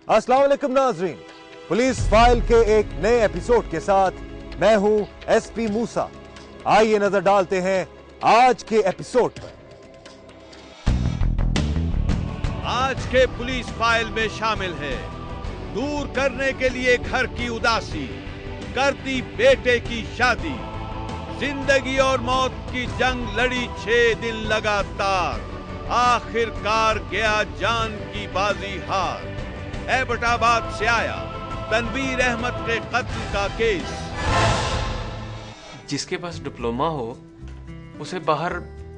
अस्सलाम वालेकुम नाज़रीन, पुलिस फाइल के एक नए एपिसोड के साथ मैं हूं एसपी मूसा। आइए नजर डालते हैं आज के एपिसोड पर। आज के पुलिस फाइल में शामिल है दूर करने के लिए घर की उदासी, करती बेटे की शादी, जिंदगी और मौत की जंग लड़ी 6 दिन लगातार, आखिरकार गया जान की बाजी हार। एबटाबाद से आया तनवीर अहमद के कत्ल का केस। जिसके पास डिप्लोमा हो उसे बाहर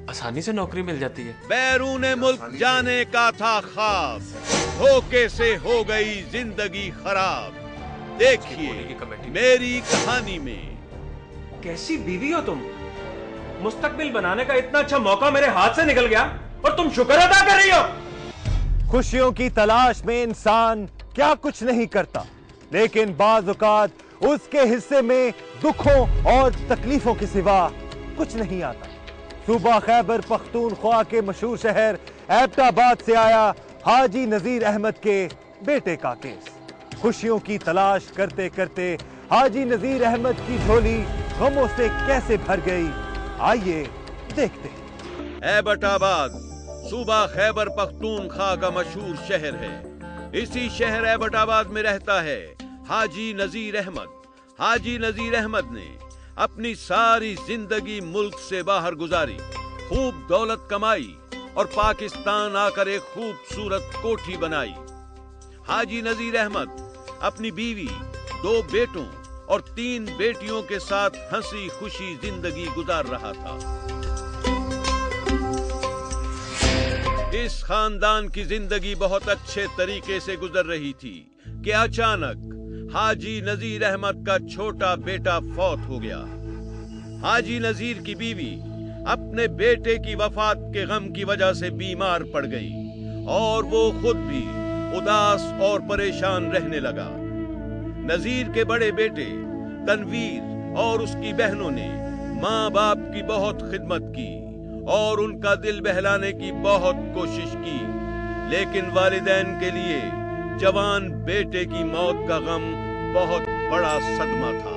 आसानी से नौकरी मिल जाती है। बैरून मुल्क जाने का था ख्वाब, धोखे से हो गई जिंदगी खराब। देखिए मेरी कहानी में। कैसी बीवी हो तुम? मुस्तकबिल बनाने का इतना अच्छा मौका मेरे हाथ से निकल गया और तुम शुक्र अदा कर रही हो। खुशियों की तलाश में इंसान क्या कुछ नहीं करता, लेकिन बाज़ औक़ात उसके हिस्से में दुखों और तकलीफों के सिवा कुछ नहीं आता। सूबा खैबर पख्तूनख्वा के मशहूर शहर एबटाबाद से आया हाजी नजीर अहमद के बेटे का केस। खुशियों की तलाश करते करते हाजी नजीर अहमद की झोली गमों से कैसे भर गई, आइए देखते हैं। एबटाबाद सूबा खैबर पख्तूनख्वा का मशहूर शहर है। इसी शहर एबटाबाद में रहता है हाजी नजीर अहमद। हाजी नजीर अहमद ने अपनी सारी जिंदगी मुल्क से बाहर गुजारी, खूब दौलत कमाई और पाकिस्तान आकर एक खूबसूरत कोठी बनाई। हाजी नजीर अहमद अपनी बीवी, 2 बेटों और 3 बेटियों के साथ हंसी खुशी जिंदगी गुजार रहा था। इस खानदान की जिंदगी बहुत अच्छे तरीके से गुजर रही थी कि अचानक हाजी नजीर अहमद का छोटा बेटा फौत हो गया। हाजी नजीर की बीवी अपने बेटे की वफात के गम की वजह से बीमार पड़ गई और वो खुद भी उदास और परेशान रहने लगा। नजीर के बड़े बेटे तनवीर और उसकी बहनों ने माँ बाप की बहुत खिदमत की और उनका दिल बहलाने की बहुत कोशिश की, लेकिन वालिदैन के लिए जवान बेटे की मौत का गम बहुत बड़ा सदमा था।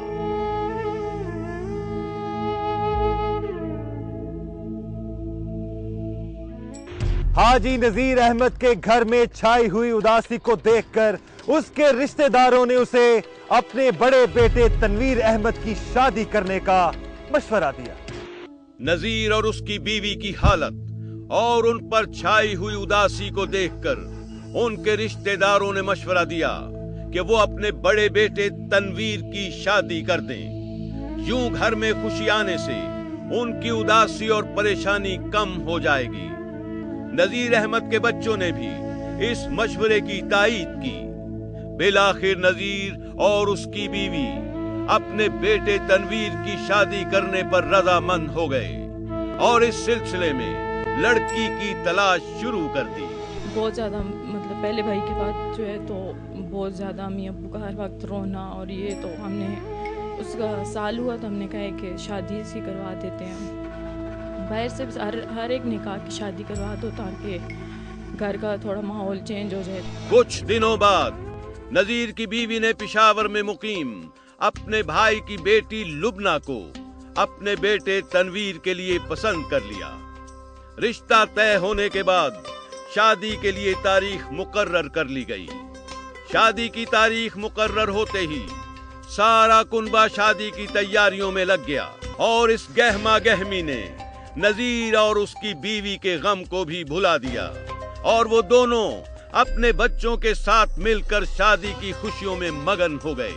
हाजी नजीर अहमद के घर में छाई हुई उदासी को देखकर उसके रिश्तेदारों ने उसे अपने बड़े बेटे तनवीर अहमद की शादी करने का मशवरा दिया। नजीर और उसकी बीवी की हालत और उन पर छाई हुई उदासी को देखकर उनके रिश्तेदारों ने मशवरा दिया कि वो अपने बड़े बेटे तनवीर की शादी कर दें। यूं घर में खुशी आने से उनकी उदासी और परेशानी कम हो जाएगी। नजीर अहमद के बच्चों ने भी इस मशवरे की तायीद की। बिलाखिर नजीर और उसकी बीवी अपने बेटे तनवीर की शादी करने पर रजामंद हो गए और इस सिलसिले में लड़की की तलाश शुरू कर दी। बहुत ज़्यादा मतलब पहले भाई के बाद जो है तो बहुत ज़्यादा अम्मी अब्बू का हर वक्त रोना और ये, तो हमने उसका साल हुआ तो हमने कहा कि शादी सी करवा देते हैं। बाहर से हर एक ने कहा कि शादी करवा दो ताकि घर का थोड़ा माहौल चेंज हो जाए। कुछ दिनों बाद नजीर की बीवी ने पेशावर में मुकीम अपने भाई की बेटी लुबना को अपने बेटे तनवीर के लिए पसंद कर लिया। रिश्ता तय होने के बाद शादी के लिए तारीख मुकर्रर कर ली गई। शादी की तारीख मुकर्रर होते ही सारा कुनबा शादी की तैयारियों में लग गया और इस गहमा गहमी ने नजीर और उसकी बीवी के गम को भी भुला दिया और वो दोनों अपने बच्चों के साथ मिलकर शादी की खुशियों में मगन हो गए।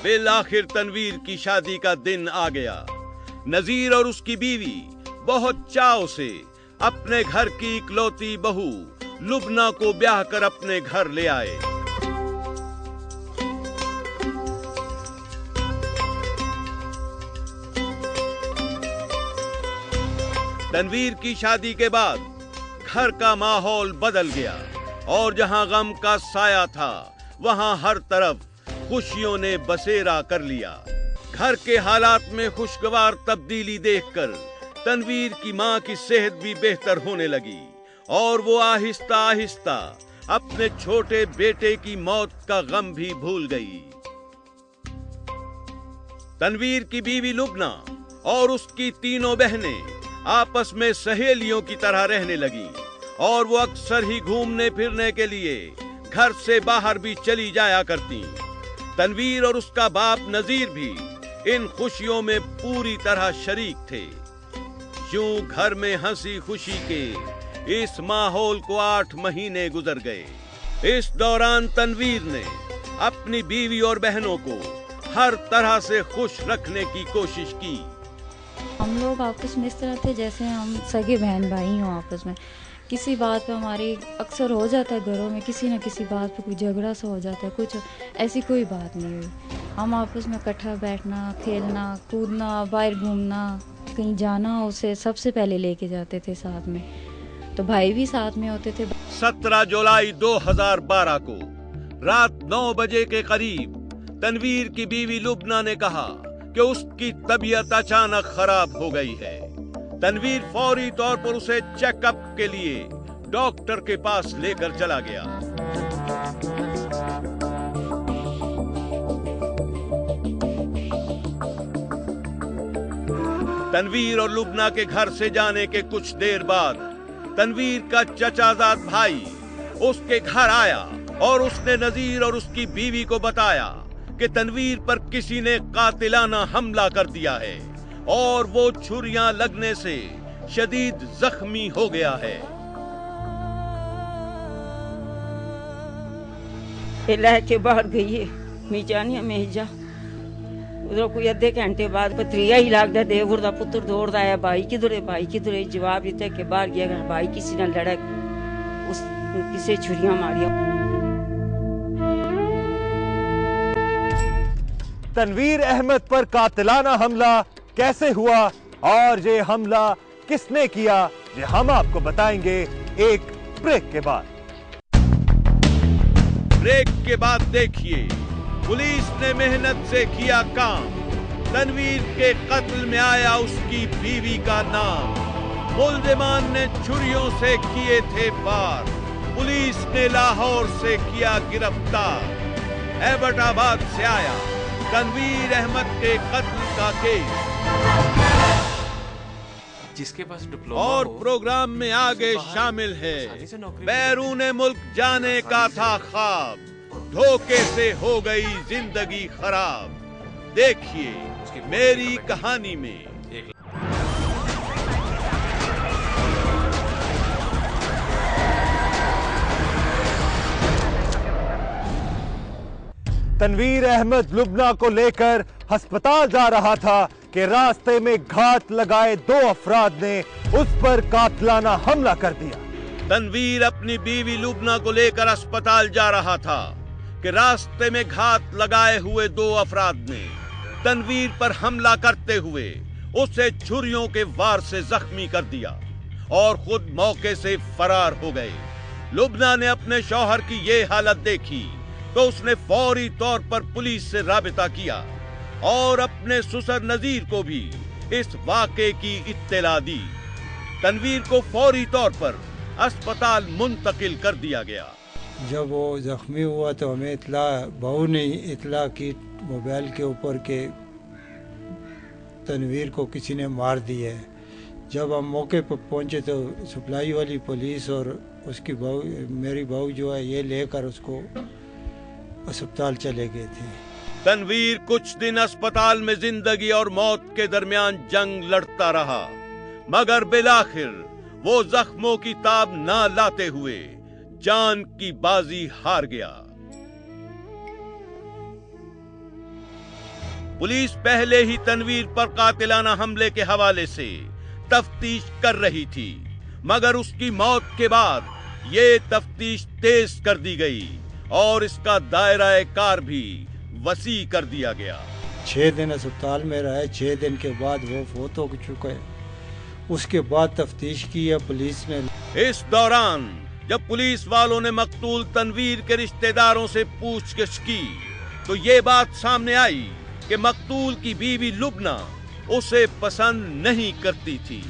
बिलाखिर तनवीर की शादी का दिन आ गया। नजीर और उसकी बीवी बहुत चाव से अपने घर की इकलौती बहू लुबना को ब्याह कर अपने घर ले आए। तनवीर की शादी के बाद घर का माहौल बदल गया और जहां गम का साया था वहां हर तरफ खुशियों ने बसेरा कर लिया। घर के हालात में खुशगवार तब्दीली देखकर तनवीर की मां की सेहत भी बेहतर होने लगी और वो आहिस्ता आहिस्ता अपने छोटे बेटे की मौत का गम भी भूल गई। तनवीर की बीवी लुबना और उसकी तीनों बहनें आपस में सहेलियों की तरह रहने लगी और वो अक्सर ही घूमने फिरने के लिए घर से बाहर भी चली जाया करती। तनवीर और उसका बाप नजीर भी इन खुशियों में पूरी तरह शरीक थे। यूं घर में हंसी खुशी के इस माहौल को 8 महीने गुजर गए। इस दौरान तनवीर ने अपनी बीवी और बहनों को हर तरह से खुश रखने की कोशिश की। हम लोग आपस में इस तरह थे जैसे हम सगे बहन भाई हों। आपस में किसी बात पे हमारी अक्सर हो जाता है, घरों में किसी न किसी बात पे कोई झगड़ा सा हो जाता है, कुछ ऐसी कोई बात नहीं हुई। हम आपस में इकट्ठा बैठना, खेलना, कूदना, बाहर घूमना, कहीं जाना, उसे सबसे पहले लेके जाते थे साथ में, तो भाई भी साथ में होते थे। 17 जुलाई 2012 को रात 9 बजे के करीब तनवीर की बीवी लुबना ने कहा कि उसकी तबीयत अचानक खराब हो गई है। तनवीर फौरी तौर पर उसे चेकअप के लिए डॉक्टर के पास लेकर चला गया। तनवीर और लुबना के घर से जाने के कुछ देर बाद तनवीर का चचाजाद भाई उसके घर आया और उसने नजीर और उसकी बीवी को बताया कि तनवीर पर किसी ने कातिलाना हमला कर दिया है और वो छुरियां लगने से शदीद जख्मी हो गया है। के बाहर गई है मीजानिया में जा उधर कोई अद्धे घंटे बाद पत्रिया ही लगता देवर का पुत्र दौड़ता है, भाई किधर है जवाब दिता कि बाहर गया भाई किसी ने लड़ा, उस किसे छुरियां मारिया। तनवीर अहमद पर कातिलाना हमला कैसे हुआ और ये हमला किसने किया, ये हम आपको बताएंगे एक ब्रेक के बाद। ब्रेक के बाद देखिए पुलिस ने मेहनत से किया काम। तनवीर के कत्ल में आया उसकी बीवी का नाम। मुल्जिमान ने छुरियों से किए थे वार। पुलिस ने लाहौर से किया गिरफ्तार। एबटाबाद से आया तनवीर अहमद के कत्ल का केस। जिसके पास डिप्लोमा और हो, प्रोग्राम में आगे शामिल है बैरून मुल्क जाने का था ख्वाब, धोखे से हो गई जिंदगी खराब। देखिए मेरी कहानी में। तनवीर अहमद लुबना को लेकर अस्पताल जा रहा था कि रास्ते में घात लगाए 2 अफराद ने उस पर कातिलाना हमला कर दिया। तनवीर अपनी बीवी लुबना को लेकर अस्पताल जा रहा था कि रास्ते में घात लगाए हुए 2 अफराद ने तनवीर पर हमला करते हुए उसे छुरियों के वार से जख्मी कर दिया और खुद मौके से फरार हो गए। लुबना ने अपने शौहर की ये हालत देखी तो उसने फौरी तौर पर पुलिस से राबिता किया और अपने ससुर नजीर को भी इस वाक़े की इत्तला दी। तनवीर को फौरी तौर पर अस्पताल मुंतकिल कर दिया गया। जब वो जख्मी हुआ तो हमें बहू ने इतला की मोबाइल के ऊपर के तनवीर को किसी ने मार दिया है। जब हम मौके पर पहुंचे तो सप्लाई वाली पुलिस और उसकी बहू, मेरी बहू जो है, ये लेकर उसको अस्पताल चले गए थे। तनवीर कुछ दिन अस्पताल में जिंदगी और मौत के दरमियान जंग लड़ता रहा, मगर बिलाखिर वो जख्मों की ताब ना लाते हुए जान की बाजी हार गया। पुलिस पहले ही तनवीर पर कातिलाना हमले के हवाले से तफ्तीश कर रही थी, मगर उसकी मौत के बाद ये तफ्तीश तेज कर दी गई और इसका दायरा कार भी वसी कर दिया गया। 6 दिन अस्पताल में रहे। 6 दिन के बाद वो फोत हो चुका है। उसके बाद तफ्तीश की है पुलिस ने। इस दौरान जब पुलिस वालों ने मकतूल तनवीर के रिश्तेदारों से पूछगिछ की तो ये बात सामने आई कि मकतूल की बीवी लुबना उसे पसंद नहीं करती थी।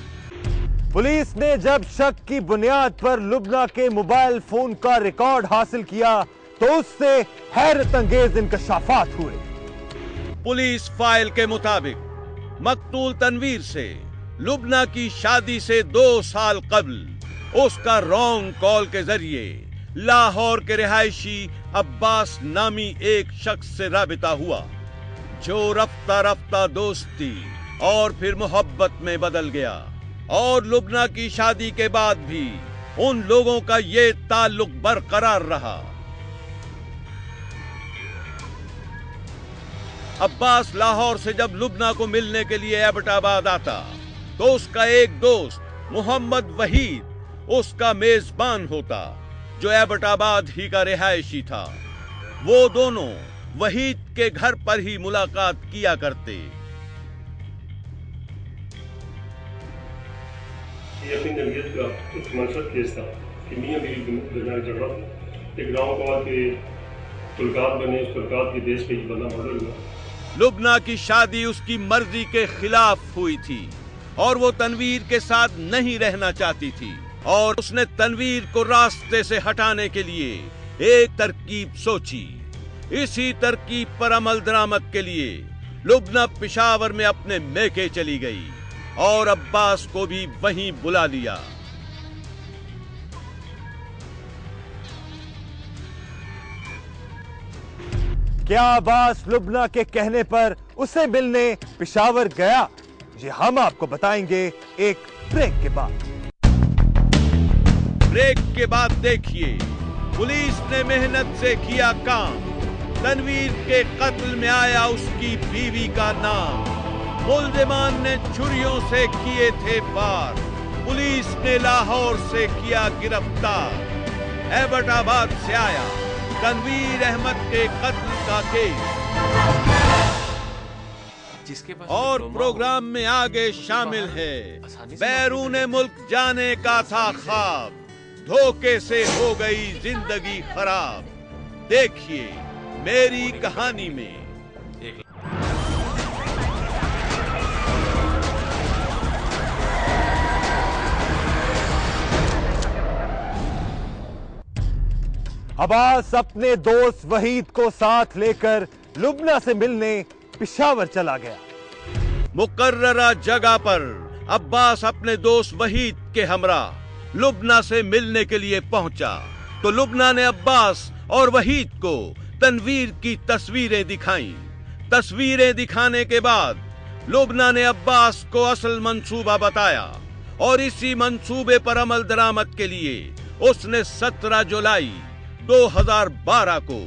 पुलिस ने जब शक की बुनियाद पर लुबना के मोबाइल फोन का रिकॉर्ड हासिल किया तो उससे हैरत अंगेज इंकशाफात हुए। पुलिस फाइल के मुताबिक मकतूल तनवीर से लुबना की शादी से 2 साल कबल उसका रॉन्ग कॉल के जरिए लाहौर के रिहायशी अब्बास नामी एक शख्स से राबिता हुआ, जो रफ्ता रफ्ता दोस्ती और फिर मोहब्बत में बदल गया। और लुबना की शादी के बाद भी उन लोगों का ये ताल्लुक बरकरार रहा। अब्बास लाहौर से जब लुबना को मिलने के लिए एबटाबाद आता तो उसका एक दोस्त मोहम्मद वहीद उसका मेजबान होता, जो एबटाबाद ही का रिहायशी था। वो दोनों वहीद के घर पर ही मुलाकात किया करते। ये अपनी जमयत का एक मनसब केस था कि मियां बीवी दरमियान झगड़ा था। एक गांव को आके तुलकात बने, उस तुलकात के देश पे ही बंदा मर्डर हुआ। लुबना की शादी उसकी मर्जी के खिलाफ हुई थी और वो तनवीर के साथ नहीं रहना चाहती थी, और उसने तनवीर को रास्ते से हटाने के लिए एक तरकीब सोची। इसी तरकीब पर अमल दरामद के लिए लुबना पेशावर में अपने मेके चली गई और अब्बास को भी वहीं बुला लिया। क्या अब्बास लुबना के कहने पर उसे मिलने पेशावर गया? ये हम आपको बताएंगे एक ब्रेक के बाद। ब्रेक के बाद देखिए, पुलिस ने मेहनत से किया काम। तनवीर के कत्ल में आया उसकी बीवी का नाम। मुल्जिमान ने छुरियों से किए थे वार। पुलिस ने लाहौर से किया गिरफ्तार। एबटाबाद से आया तनवीर अहमद के कत्ल का केस। जिसके पास और प्रोग्राम में आगे शामिल है बैरून मुल्क जाने का था ख्वाब, धोखे से हो गई जिंदगी खराब। देखिए मेरी कहानी में। अब्बास अपने दोस्त वहीद को साथ लेकर लुबना से मिलने पेशावर चला गया। मुकर्ररा जगह पर अब्बास अपने दोस्त वहीद के हमरा लुबना से मिलने के लिए पहुंचा तो लुबना ने अब्बास और वहीद को तनवीर की तस्वीरें दिखाईं। तस्वीरें दिखाने के बाद लुबना ने अब्बास को असल मंसूबा बताया और इसी मंसूबे पर अमल दरामद के लिए उसने 17 जुलाई 2012 को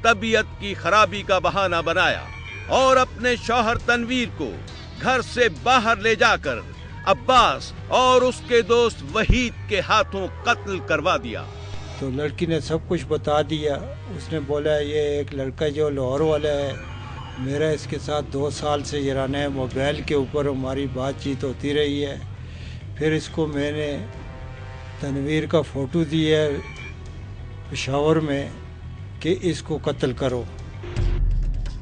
तबीयत की खराबी का बहाना बनाया और अपने शौहर तनवीर को घर से बाहर ले जाकर अब्बास और उसके दोस्त वहीद के हाथों कत्ल करवा दिया। तो लड़की ने सब कुछ बता दिया। उसने बोला ये एक लड़का जो लाहौर वाला है, मेरा इसके साथ 2 साल से ये रहना है। मोबाइल के ऊपर हमारी बातचीत होती रही है। फिर इसको मैंने तनवीर का फ़ोटो दिया पेशावर में कि इसको कत्ल करो।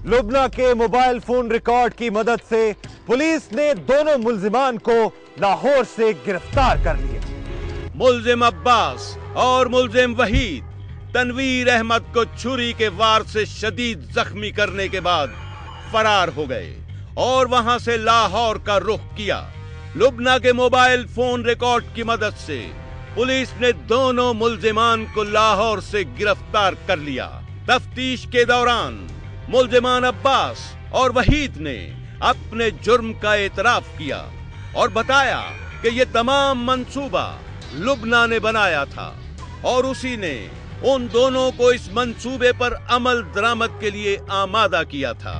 लुबना के मोबाइल फोन रिकॉर्ड की मदद से पुलिस ने दोनों मुल्जिमान को लाहौर से गिरफ्तार कर लिया। मुल्जिम अब्बास और मुल्जिम वहीद तनवीर अहमद को छुरी के वार से शदीद जख्मी करने के बाद फरार हो गए और वहां से लाहौर का रुख किया। लुबना के मोबाइल फोन रिकॉर्ड की मदद से पुलिस ने दोनों मुल्जिमान को लाहौर से गिरफ्तार कर लिया। तफ्तीश के दौरान मुल्जिमान अब्बास और वहीद ने अपने जुर्म का एतराफ किया और बताया कि ये तमाम मंसूबा लुबना ने बनाया था और उसी ने उन दोनों को इस मंसूबे पर अमल दरामद के लिए आमादा किया था।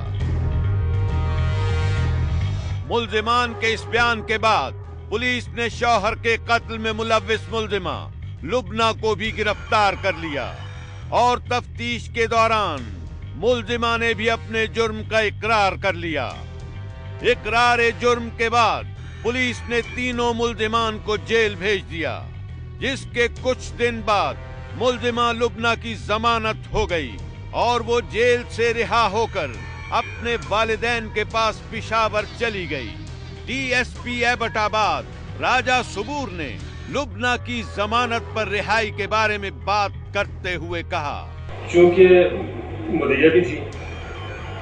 मुल्जिमान के इस बयान के बाद पुलिस ने शौहर के कत्ल में मुलव्विस मुल्जिमा लुबना को भी गिरफ्तार कर लिया और तफ्तीश के दौरान मुल्जिमा ने भी अपने जुर्म का इकरार कर लिया। इकरार जुर्म के बाद पुलिस ने तीनों मुल्जिमान को जेल भेज दिया, जिसके कुछ दिन बाद मुल्जिमा लुबना की जमानत हो गई और वो जेल से रिहा होकर अपने वालिदैन के पास पेशावर चली गई। डीएसपी एबटाबाद राजा सबूर ने लुबना की जमानत पर रिहाई के बारे में बात करते हुए कहा, चूँकि मदैया भी थी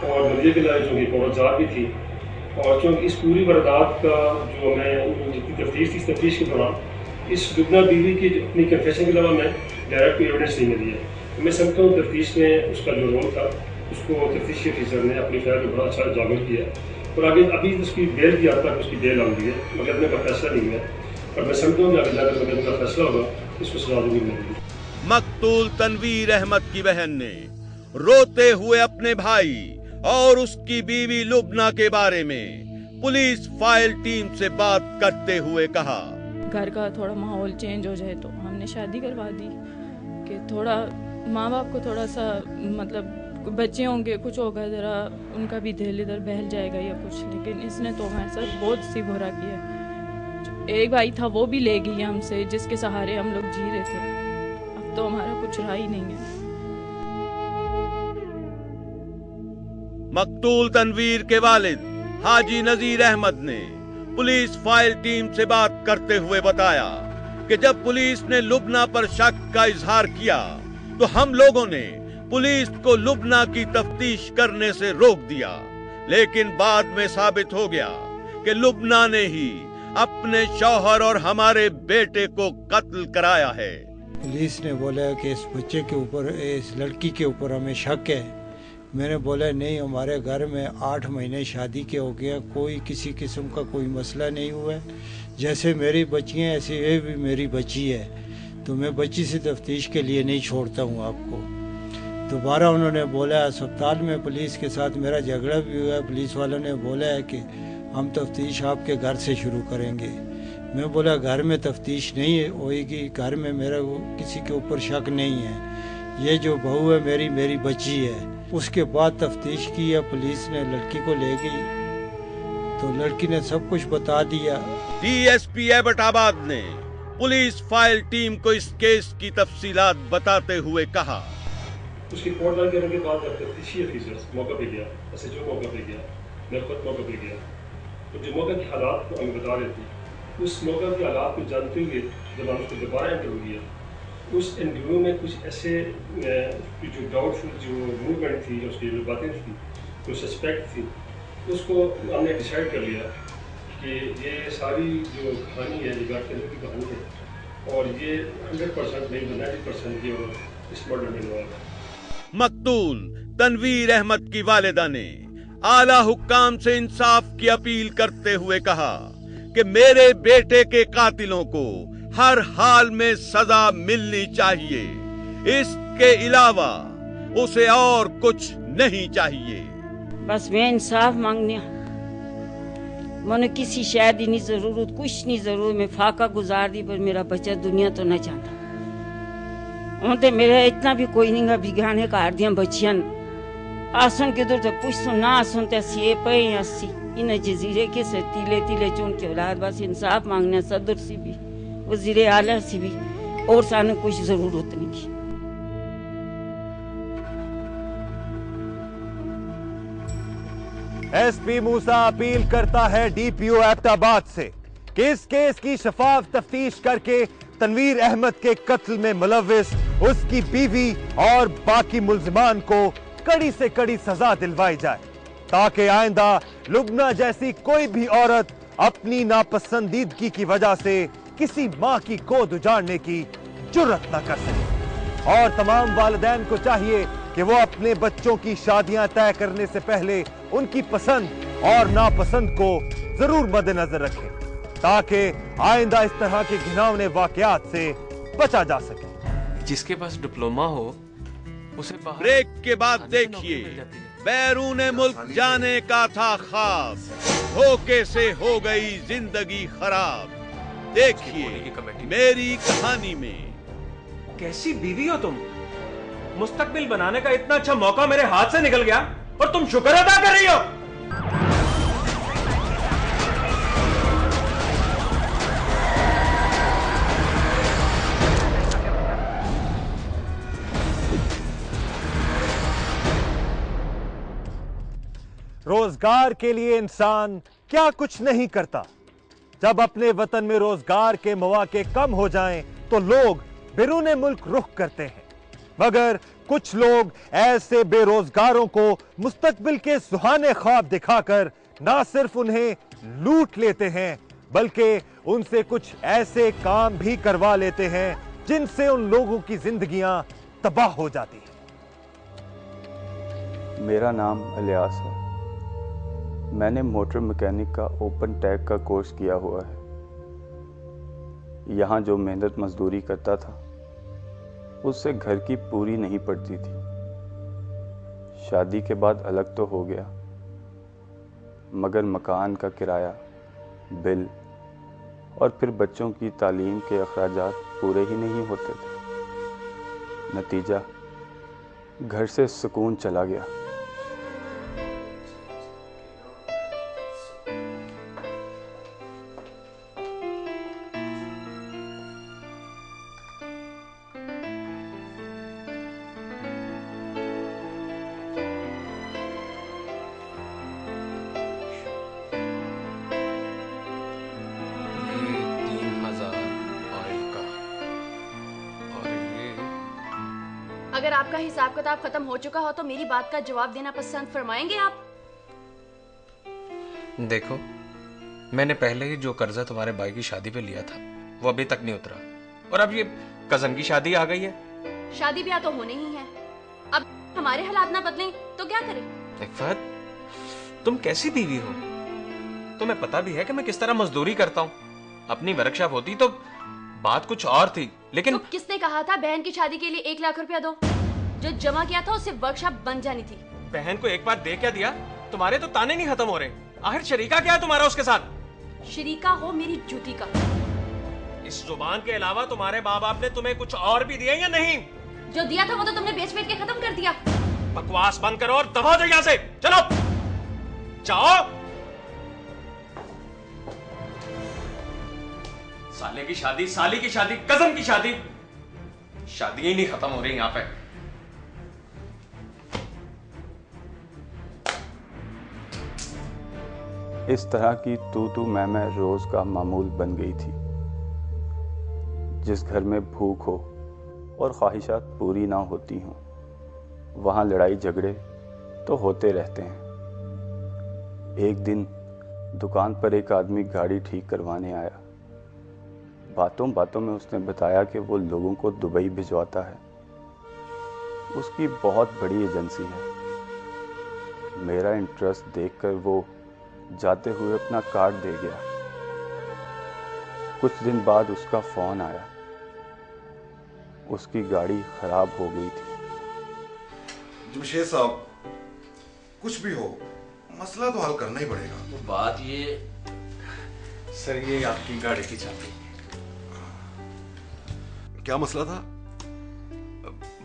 और मदैया के लिए चूँकि कागजात भी थी, और चूँकि इस पूरी वारदात का जो मैं जितनी तफ्तीश थी, इस तफ्तीश के दौरान इस लुबना बीवी की अपनी कन्फेशन के अलावा मैं डायरेक्ट कोई एविडेंस नहीं मिली है। तो मैं समझता हूँ तफ्तीश में उसका जो रोल था उसको तफ्तीशी अफसर ने अपनी फाइल में बड़ा अच्छा जागरूक किया, और आगे अभी उसकी बेल की हद तक उसकी बेल आंदी है, मगर अपने का फैसला नहीं है, और मैं समझता हूँ कि आगे जाकर मगर उनका फैसला होगा, इसको सजा जरूर मिलेगी। मकतूल तनवीर अहमद की बहन ने रोते हुए अपने भाई और उसकी बीवी लुबना के बारे में पुलिस फाइल टीम से बात करते हुए कहा, घर का थोड़ा माहौल चेंज हो जाए तो हमने शादी करवा दी कि थोड़ा माँ बाप को थोड़ा सा मतलब बच्चे होंगे, कुछ होगा, ज़रा उनका भी दिल इधर बहल जाएगा या कुछ। लेकिन इसने तो हमारे साथ बहुत सी बुरा किया। एक भाई था वो भी ले गई हमसे, जिसके सहारे हम लोग जी रहे थे। अब तो हमारा कुछ रहा ही नहीं है। मकतूल तनवीर के वालिद हाजी नजीर अहमद ने पुलिस फाइल टीम से बात करते हुए बताया कि जब पुलिस ने लुबना पर शक का इजहार किया तो हम लोगों ने पुलिस को लुबना की तफ्तीश करने से रोक दिया, लेकिन बाद में साबित हो गया कि लुबना ने ही अपने शौहर और हमारे बेटे को कत्ल कराया है। पुलिस ने बोला कि इस बच्चे के ऊपर, इस लड़की के ऊपर हमें शक है। मैंने बोला नहीं, हमारे घर में 8 महीने शादी के हो गया, कोई किसी किस्म का कोई मसला नहीं हुआ है। जैसे मेरी बच्ची है ऐसे ये भी मेरी बच्ची है, तो मैं बच्ची से तफ्तीश के लिए नहीं छोड़ता हूँ आपको। दोबारा उन्होंने बोला अस्पताल में पुलिस के साथ मेरा झगड़ा भी हुआ है, पुलिस वालों ने बोला है कि हम तफ्तीश आपके घर से शुरू करेंगे। मैं बोला घर में तफ्तीश नहीं होएगी, घर में मेरा किसी के ऊपर शक नहीं है, ये जो बहू है मेरी बच्ची है। उसके बाद तफ्तीश की है, पुलिस ने लड़की को ले गई तो लड़की ने सब कुछ बता दिया। डीएसपी एबटाबाद ने पुलिस फाइल टीम को इस केस की तफसीलात बताते हुए कहा, उसकी रिपोर्ट करने के बाद जब तफ्तीशी अफसर मौका पे गया, एसएचओ मौका पे गया, मैं खुद मौका पे गया, तो जो मौका के हालात को हमें बता रहे थे, उस मौका के हालात को जानते हुए जब हम उसको दोबारा इंटरव्यू किया, उस इंटरव्यू में कुछ ऐसे जो डाउटफुल जो मूवमेंट थी, उसकी जो बातें थी, जो सस्पेक्ट थी, उसको हमने डिसाइड कर लिया कि ये सारी जो कहानी है, ये गार्ड केंद्र की कहानी है, और ये 100% नहीं 90% ये इस मर्डर में इन्वॉल्व है। मकतूल तनवीर अहमद की वालिदा ने आला हुक्काम से इंसाफ की अपील करते हुए कहा कि मेरे बेटे के कातिलों को हर हाल में सजा मिलनी चाहिए, इसके अलावा उसे और कुछ नहीं चाहिए। बस मैं इंसाफ मांगने, मैंने किसी शायद नहीं जरूरत, कुछ नहीं जरूरत, मैं फाका गुजार दी, पर मेरा बच्चा दुनिया तो न चाहता। हूँ तो मेरा इतना भी कोई नहीं बिगाने का दिया बच्चियां आसन के दूर तो पुछ ना आसन तो असी पे असी इन जजीरे के से तीले तीले चुन के औलाद। बस इंसाफ मांगने सदर से भी वजीरे आला से भी, और सानू कुछ जरूरत नहीं की। एसपी मूसा अपील करता है डीपीओ एबटाबाद से कि इस केस की शफाफ तफ्तीश करके तनवीर अहमद के कत्ल में मुलव्विस उसकी बीवी और बाकी मुल्जिमान को कड़ी से कड़ी सजा दिलवाई जाए, ताकि आइंदा लुबना जैसी कोई भी औरत अपनी नापसंदीदगी की वजह से किसी मां की गोद उजाड़ने की जुर्रत न कर सके। और तमाम वालिदैन को चाहिए कि वो अपने बच्चों की शादियां तय करने से पहले उनकी पसंद और नापसंद को जरूर मद्देनजर रखें, ताकि आइंदा इस तरह के घिनौने वाकयात से बचा जा सके। जिसके पास डिप्लोमा हो उसे बाहर। ब्रेक के बाद देखिए, बैरून मुल्क जाने का था ख्वाब, धोखे से हो गई जिंदगी खराब। देखिए मेरी कहानी में। कैसी बीवी हो तुम? मुस्तकबिल बनाने का इतना अच्छा मौका मेरे हाथ से निकल गया और तुम शुक्र अदा कर रही हो। रोजगार के लिए इंसान क्या कुछ नहीं करता। जब अपने वतन में रोजगार के मौके कम हो जाएं, तो लोग बैरूने मुल्क रुख करते हैं। मगर कुछ लोग ऐसे बेरोजगारों को मुस्तकबिल के सुहाने ख्वाब दिखाकर ना सिर्फ उन्हें लूट लेते हैं, बल्कि उनसे कुछ ऐसे काम भी करवा लेते हैं जिनसे उन लोगों की जिंदगियां तबाह हो जाती हैं। मेरा नाम इलियास है। मैंने मोटर मैकेनिक का ओपन टैग का कोर्स किया हुआ है। यहाँ जो मेहनत मजदूरी करता था उससे घर की पूरी नहीं पड़ती थी। शादी के बाद अलग तो हो गया, मगर मकान का किराया, बिल और फिर बच्चों की तालीम के अखराजात पूरे ही नहीं होते थे। नतीजा, घर से सुकून चला गया। अगर आपका हिसाब किताब खत्म हो चुका हो तो मेरी बात का जवाब देना पसंद फरमाएंगे आप? देखो, मैंने पहले ही जो कर्जा तुम्हारे भाई की शादी पे लिया था वो अभी तक नहीं उतरा, और अब ये कजन की शादी आ गई है। शादी ब्याह तो होने ही है। अब हमारे हालात ना बदलें तो क्या करें? फहद, तुम कैसी बीवी हो? तुम्हें पता भी है कि मैं किस तरह मजदूरी करता हूँ। अपनी वर्कशॉप होती तो बात कुछ और थी, लेकिन तो किसने कहा था बहन की शादी के लिए 1 लाख रुपया दो? जो जमा किया था उससे वर्कशॉप बन जानी थी। बहन को एक बार दे क्या दिया? तुम्हारे तो ताने नहीं खत्म हो रहे। आखिर शरीका क्या है तुम्हारा उसके साथ? शरीका हो मेरी जूती का। इस जुबान के अलावा तुम्हारे माँ बाप ने तुम्हें कुछ और भी दिया या नहीं? जो दिया था वो तो तुमने बेच के खत्म कर दिया। बकवास बंद करो और दबा दो यहाँ से। चलो जाओ। साले की शादी, साली की शादी, कजन की शादी, शादी ही नहीं खत्म हो रही यहाँ पे। इस तरह की तू मैं रोज का मामूल बन गई थी। जिस घर में भूख हो और ख्वाहिशात पूरी ना होती हों, वहाँ लड़ाई झगड़े तो होते रहते हैं। एक दिन दुकान पर एक आदमी गाड़ी ठीक करवाने आया। बातों बातों में उसने बताया कि वो लोगों को दुबई भिजवाता है। उसकी बहुत बड़ी एजेंसी है। मेरा इंटरेस्ट देखकर वो जाते हुए अपना कार्ड दे गया। कुछ दिन बाद उसका फोन आया। उसकी गाड़ी खराब हो गई थी। जमशेद साहब, कुछ भी हो, मसला तो हल करना ही पड़ेगा। तो बात ये सर, ये आपकी गाड़ी की चाबी। क्या मसला था?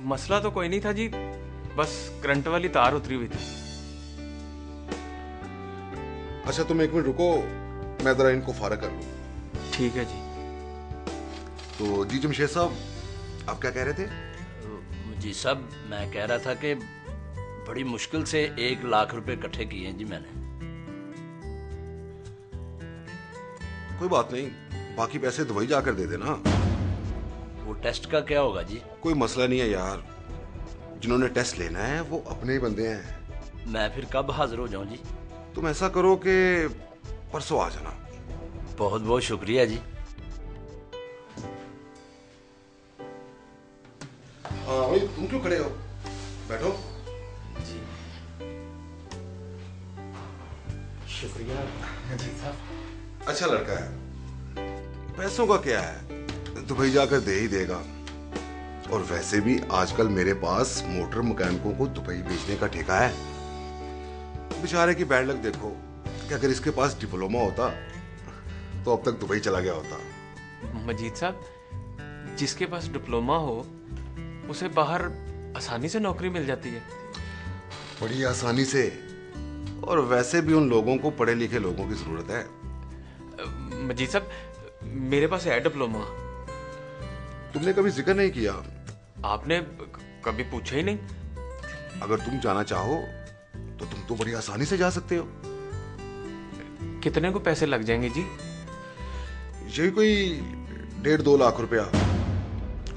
मसला तो कोई नहीं था जी, बस करंट वाली तार उतरी हुई थी। अच्छा, तुम 1 मिनट रुको, मैं जरा इनको फारग कर लूं। ठीक है जी। तो जी जमशेद साहब, आप क्या कह रहे थे? जी साहब, मैं कह रहा था कि बड़ी मुश्किल से 1 लाख रुपए इकट्ठे किए हैं जी मैंने। कोई बात नहीं, बाकी पैसे दुबई जाकर दे देना। वो टेस्ट का क्या होगा जी? कोई मसला नहीं है यार, जिन्होंने टेस्ट लेना है वो अपने ही बंदे हैं। मैं फिर कब हाजिर हो जाऊं जी? तुम ऐसा करो कि परसों आ जाना। बहुत बहुत शुक्रिया जी। भाई, तुम क्यों खड़े हो? बैठो। जी शुक्रिया जी साहब। अच्छा लड़का है, पैसों का क्या है, दुबई जाकर दे ही देगा। और वैसे भी आजकल मेरे पास मोटर मैकेनिकों को दुबई भेजने का ठेका है। बेचारे की बैड लक देखो कि अगर इसके पास डिप्लोमा होता तो अब तक दुबई चला गया होता। मजीद साहब, जिसके पास डिप्लोमा हो उसे बाहर आसानी से नौकरी मिल जाती है। बड़ी आसानी से। और वैसे भी उन लोगों को पढ़े लिखे लोगों की जरूरत है। मजीद साहब, मेरे पास है डिप्लोमा। तुमने कभी जिक्र नहीं किया। आपने कभी पूछा ही नहीं। अगर तुम जाना चाहो तो तुम तो बड़ी आसानी से जा सकते हो। कितने को पैसे लग जाएंगे जी? यही कोई 1.5-2 लाख रुपया,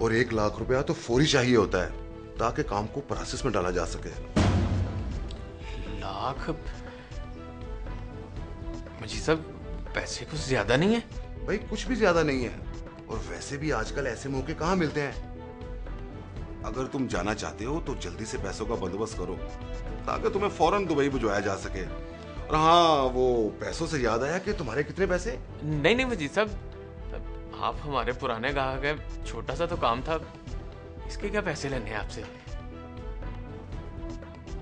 और 1 लाख रुपया तो फौरी चाहिए होता है ताकि काम को प्रोसेस में डाला जा सके। लाख? जी सब पैसे कुछ ज्यादा नहीं है? भाई कुछ भी ज्यादा नहीं है, और वैसे भी आजकल ऐसे मौके कहाँ मिलते हैं। अगर तुम जाना चाहते हो तो जल्दी से पैसों का बंदोबस्त करो ताकि तुम्हें फौरन दुबई भिजवाया जा सके। और हाँ, वो पैसों से याद आया कि तुम्हारे कितने पैसे? नहीं मजीद साहब, आप हमारे पुराने ग्राहक हैं, छोटा सा तो काम था, इसके क्या पैसे लेने हैं आपसे।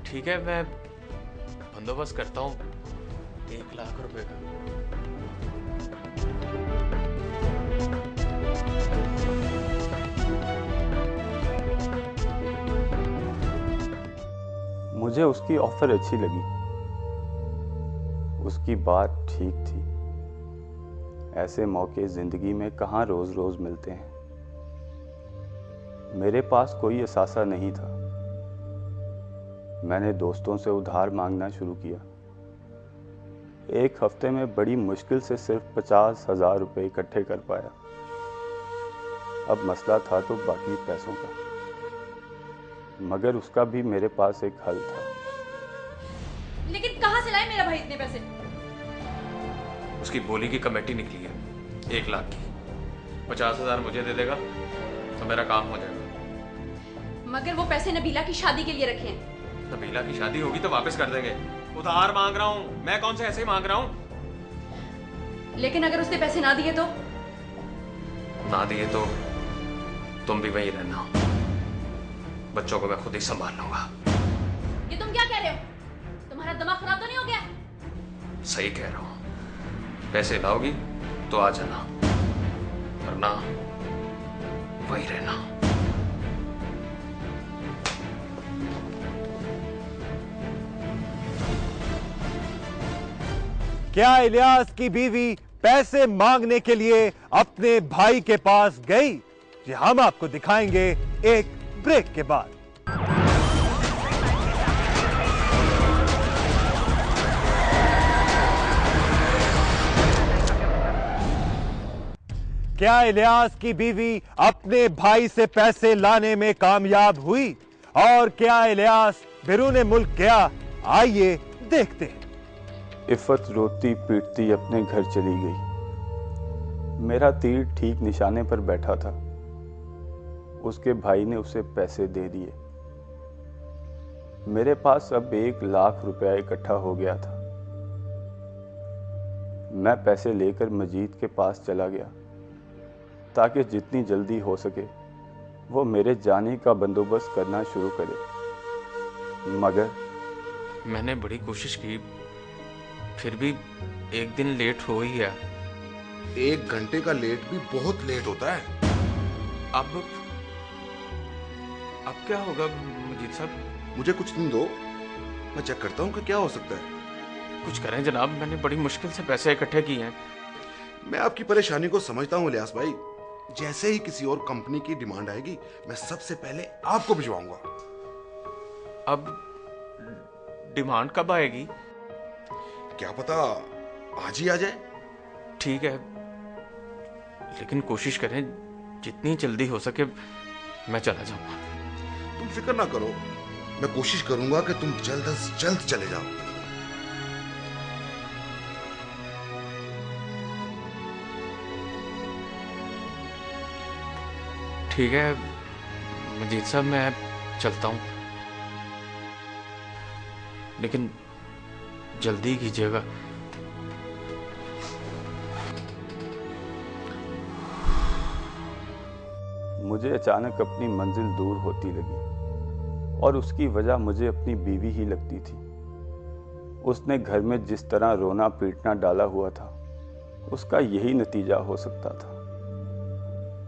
ठीक है, मैं बंदोबस्त करता हूँ 1 लाख रुपए का। मुझे उसकी ऑफर अच्छी लगी। उसकी बात ठीक थी। ऐसे मौके जिंदगी में कहाँ रोज रोज मिलते हैं। मेरे पास कोई असासा नहीं था। मैंने दोस्तों से उधार मांगना शुरू किया। 1 हफ्ते में बड़ी मुश्किल से सिर्फ 50,000 रुपये इकट्ठे कर पाया। अब मसला था तो बाकी पैसों का, मगर उसका भी मेरे पास एक हल था। लेकिन कहाँ से लाए मेरा भाई इतने पैसे? उसकी बोली की कमेटी निकली है 1 लाख की। 50,000 मुझे दे देगा तो मेरा काम हो जाएगा। मगर वो पैसे नबीला की शादी के लिए रखे हैं। नबीला की शादी होगी तो वापस कर देंगे। उधार मांग रहा हूँ मैं, कौन से ऐसे ही मांग रहा हूँ। लेकिन अगर उसने पैसे ना दिए तो? ना दिए तो तुम भी वहीं रहना, बच्चों को मैं खुद ही संभाल लूंगा। ये तुम क्या कह रहे हो? तुम्हारा दिमाग खराब तो नहीं हो गया? सही कह रहा हूँ। पैसे लाओगी तो आ जाना, वरना वहीं रहना। क्या इलियास की बीवी पैसे मांगने के लिए अपने भाई के पास गई? जी हम आपको दिखाएंगे एक ब्रेक के बाद। क्या इलियास की बीवी अपने भाई से पैसे लाने में कामयाब हुई? और क्या इलियास बिरूने मुल्क गया? आइए देखते हैं। इफ़त रोती पीटती अपने घर चली गई। मेरा तीर ठीक निशाने पर बैठा था। उसके भाई ने उसे पैसे दे दिए। मेरे पास अब 1 लाख रुपया इकट्ठा हो गया था। मैं पैसे लेकर मजीद के पास चला गया ताकि जितनी जल्दी हो सके वो मेरे जाने का बंदोबस्त करना शुरू करे। मगर मैंने बड़ी कोशिश की, फिर भी 1 दिन लेट हो ही गया। 1 घंटे का लेट भी बहुत लेट होता है। अब क्या होगा मजीद साहब? मुझे कुछ दिन दो, मैं चेक करता हूँ कि क्या हो सकता है। कुछ करें जनाब, मैंने बड़ी मुश्किल से पैसे इकट्ठे किए हैं। मैं आपकी परेशानी को समझता हूँ इलियास भाई। जैसे ही किसी और कंपनी की डिमांड आएगी मैं सबसे पहले आपको भिजवाऊंगा। अब डिमांड कब आएगी? क्या पता आज ही आ जाए। ठीक है, लेकिन कोशिश करें जितनी जल्दी हो सके मैं चला जाऊंगा। तुम फिक्र ना करो, मैं कोशिश करूंगा कि तुम जल्द से जल्द चले जाओ। ठीक है मजीद साहब, मैं चलता हूं, लेकिन जल्दी कीजिएगा। मुझे अचानक अपनी मंजिल दूर होती लगी और उसकी वजह मुझे अपनी बीवी ही लगती थी। उसने घर में जिस तरह रोना पीटना डाला हुआ था उसका यही नतीजा हो सकता था।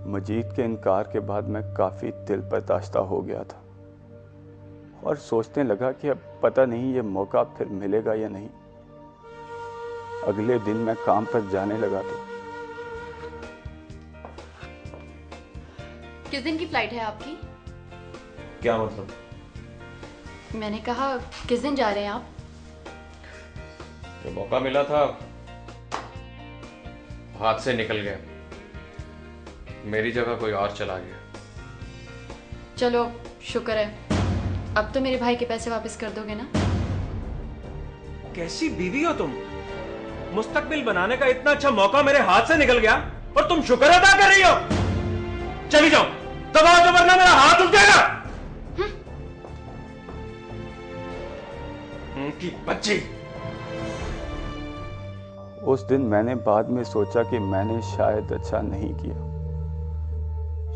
मजीद के इनकार के बाद मैं काफ़ी दिल बर्दाश्ता हो गया था और सोचने लगा कि अब पता नहीं ये मौका फिर मिलेगा या नहीं। अगले दिन मैं काम पर जाने लगा तो किस दिन की फ्लाइट है आपकी? क्या मतलब? मैंने कहा किस दिन जा रहे हैं आप? जो मौका मिला था हाथ से निकल गया। मेरी जगह कोई और चला गया। चलो शुक्र है, अब तो मेरे भाई के पैसे वापस कर दोगे ना? कैसी बीवी हो तुम? मुस्तकबिल बनाने का इतना अच्छा मौका मेरे हाथ से निकल गया और तुम शुक्र अदा कर रही हो? चली जाओ, दबा दो वरना मेरा हाथ उठ जाएगा। की बच्ची। उस दिन मैंने बाद में सोचा कि मैंने शायद अच्छा नहीं किया।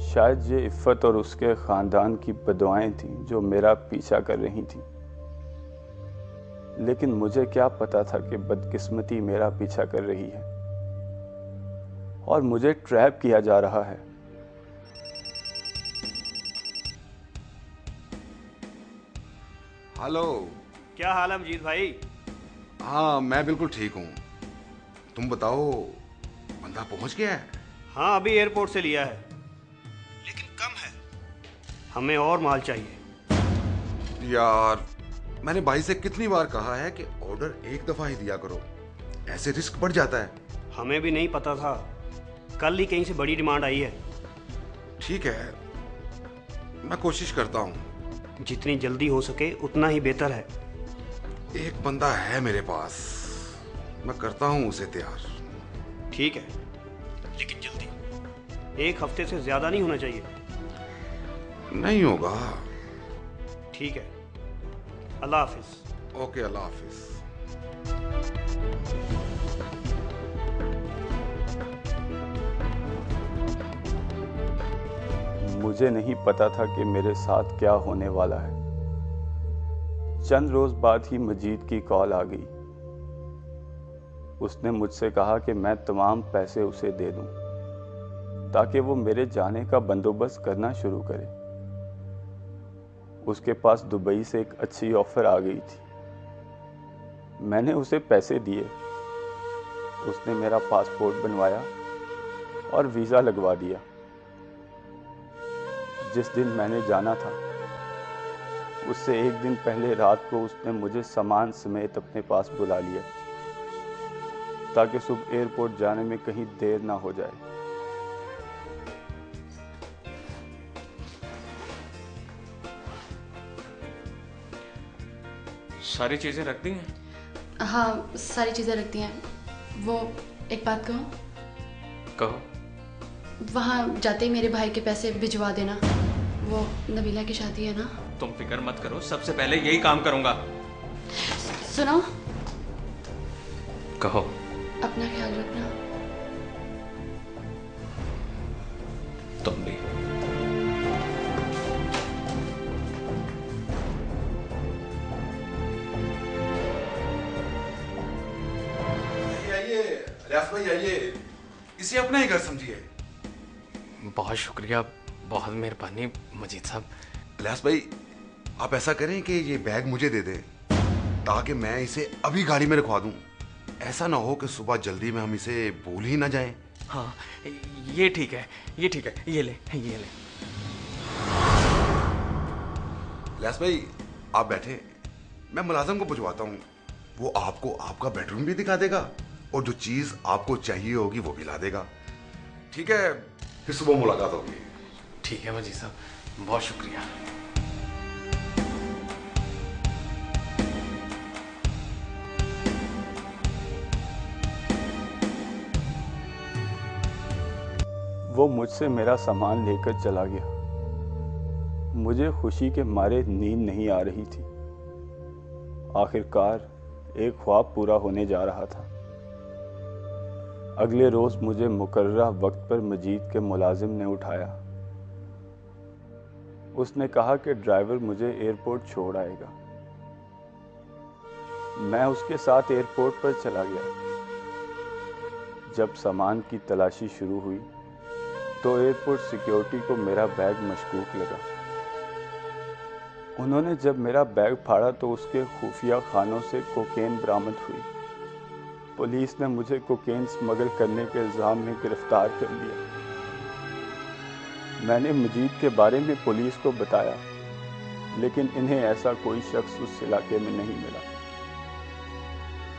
शायद ये इफ़्फ़त और उसके ख़ानदान की बदुआएं थीं जो मेरा पीछा कर रही थीं। लेकिन मुझे क्या पता था कि बदकिस्मती मेरा पीछा कर रही है और मुझे ट्रैप किया जा रहा है। हेलो, क्या हाल है मजीद भाई? हाँ मैं बिल्कुल ठीक हूँ। तुम बताओ, बंदा पहुँच गया है? हाँ अभी एयरपोर्ट से लिया है, लेकिन कम है, हमें और माल चाहिए। यार मैंने भाई से कितनी बार कहा है कि ऑर्डर एक दफा ही दिया करो, ऐसे रिस्क बढ़ जाता है। हमें भी नहीं पता था, कल ही कहीं से बड़ी डिमांड आई है। ठीक है, मैं कोशिश करता हूँ। जितनी जल्दी हो सके उतना ही बेहतर है। एक बंदा है मेरे पास, मैं करता हूँ उसे तैयार। ठीक है, लेकिन जल्दी, एक हफ्ते से ज्यादा नहीं होना चाहिए। नहीं होगा। ठीक है, अल्लाह हाफिज। ओके, अल्लाह हाफिज। मुझे नहीं पता था कि मेरे साथ क्या होने वाला है। चंद रोज बाद ही मजीद की कॉल आ गई। उसने मुझसे कहा कि मैं तमाम पैसे उसे दे दूं ताकि वो मेरे जाने का बंदोबस्त करना शुरू करे। उसके पास दुबई से एक अच्छी ऑफर आ गई थी। मैंने उसे पैसे दिए, उसने मेरा पासपोर्ट बनवाया और वीज़ा लगवा दिया। जिस दिन मैंने जाना था उससे एक दिन पहले रात को उसने मुझे सामान समेत अपने पास बुला लिया ताकि सुबह एयरपोर्ट जाने में कहीं देर ना हो जाए। सारी चीजें रख दी हैं? हाँ सारी चीजें रख दी हैं। वो एक बात कहूँ? कहो। वहाँ जाते ही मेरे भाई के पैसे भिजवा देना, वो नबीला की शादी है ना। तुम फिक्र मत करो, सबसे पहले यही काम करूंगा। सुनो। कहो। अपना ख्याल रखना। तुम भी। आइए अलियास भाई, आइए, इसे अपना ही घर समझिए। बहुत शुक्रिया, बहुत मेहरबानी मजीद साहब। अलियास भाई, आप ऐसा करें कि ये बैग मुझे दे दें ताकि मैं इसे अभी गाड़ी में रखवा दूं। ऐसा ना हो कि सुबह जल्दी में हम इसे भूल ही ना जाएं। हाँ ये ठीक है, ये ठीक है, ये ले, ये ले। अलियास भाई आप बैठे, मैं मुलाजिम को पूछवाता हूँ। वो आपको आपका बेडरूम भी दिखा देगा और जो चीज आपको चाहिए होगी वो भी ला देगा। ठीक है, फिर सुबह मुलाकात होगी। ठीक है मजीद साहब, बहुत शुक्रिया। वो मुझसे मेरा सामान लेकर चला गया। मुझे खुशी के मारे नींद नहीं आ रही थी। आखिरकार एक ख्वाब पूरा होने जा रहा था। अगले रोज मुझे मुकर्ररा वक्त पर मजीद के मुलाजिम ने उठाया। उसने कहा कि ड्राइवर मुझे एयरपोर्ट छोड़ आएगा। मैं उसके साथ एयरपोर्ट पर चला गया। जब सामान की तलाशी शुरू हुई तो एयरपोर्ट सिक्योरिटी को मेरा बैग मशकूक लगा। उन्होंने जब मेरा बैग फाड़ा तो उसके खुफिया खानों से कोकेन बरामद हुई। पुलिस ने मुझे कोकेन स्मगल करने के इल्ज़ाम में गिरफ्तार कर लिया। मैंने मजीद के बारे में पुलिस को बताया, लेकिन इन्हें ऐसा कोई शख्स उस इलाके में नहीं मिला।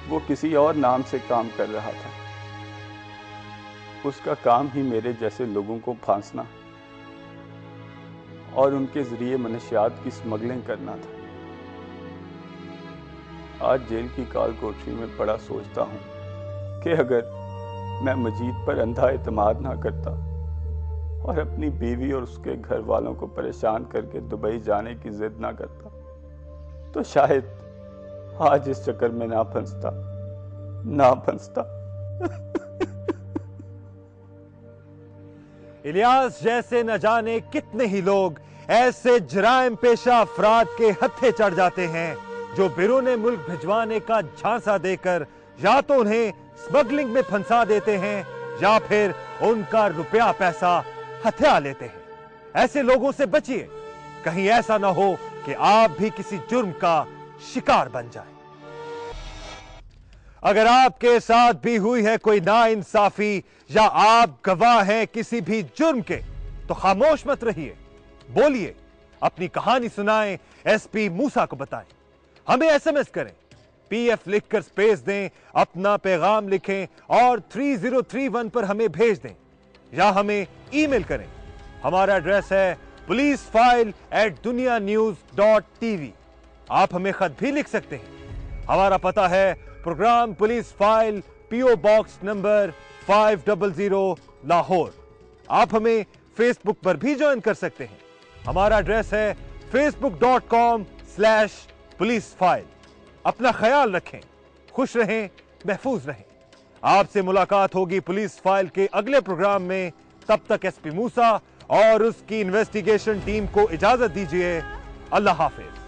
वो किसी और नाम से काम कर रहा था। उसका काम ही मेरे जैसे लोगों को फांसना और उनके जरिए मनशियात की स्मगलिंग करना था। आज जेल की काल कोठरी में बड़ा सोचता हूं कि अगर मैं मजीद पर अंधा एतमाद ना करता और अपनी बीवी और उसके घर वालों को परेशान करके दुबई जाने की जिद ना करता तो शायद आज इस चक्कर में ना फंसता। इलियास जैसे न जाने कितने ही लोग ऐसे जराइम पेशा अफराद के हत्थे चढ़ जाते हैं जो बिरूने मुल्क भिजवाने का झांसा देकर या तो उन्हें स्मगलिंग में फंसा देते हैं या फिर उनका रुपया पैसा हथिया लेते हैं। ऐसे लोगों से बचिए, कहीं ऐसा ना हो कि आप भी किसी जुर्म का शिकार बन जाए। अगर आपके साथ भी हुई है कोई नाइंसाफी या आप गवाह हैं किसी भी जुर्म के, तो खामोश मत रहिए, बोलिए, अपनी कहानी सुनाएं, एसपी मूसा को बताएं। हमें एसएमएस करें, पीएफ लिखकर स्पेस दें, अपना पैगाम लिखें और 3031 पर हमें भेज दें या हमें ईमेल करें। हमारा एड्रेस है policeFile@dunianews.tv। आप हमें खत भी लिख सकते हैं। हमारा पता है programme police file, PO box number 500 Lahore. आप हमें फेसबुक पर भी ज्वाइन कर सकते हैं। हमारा एड्रेस है facebook.com/पुलिसफाइल। अपना ख्याल रखें, खुश रहें, महफूज रहें। आपसे मुलाकात होगी पुलिस फाइल के अगले प्रोग्राम में। तब तक एसपी मूसा और उसकी इन्वेस्टिगेशन टीम को इजाजत दीजिए। अल्लाह हाफिज।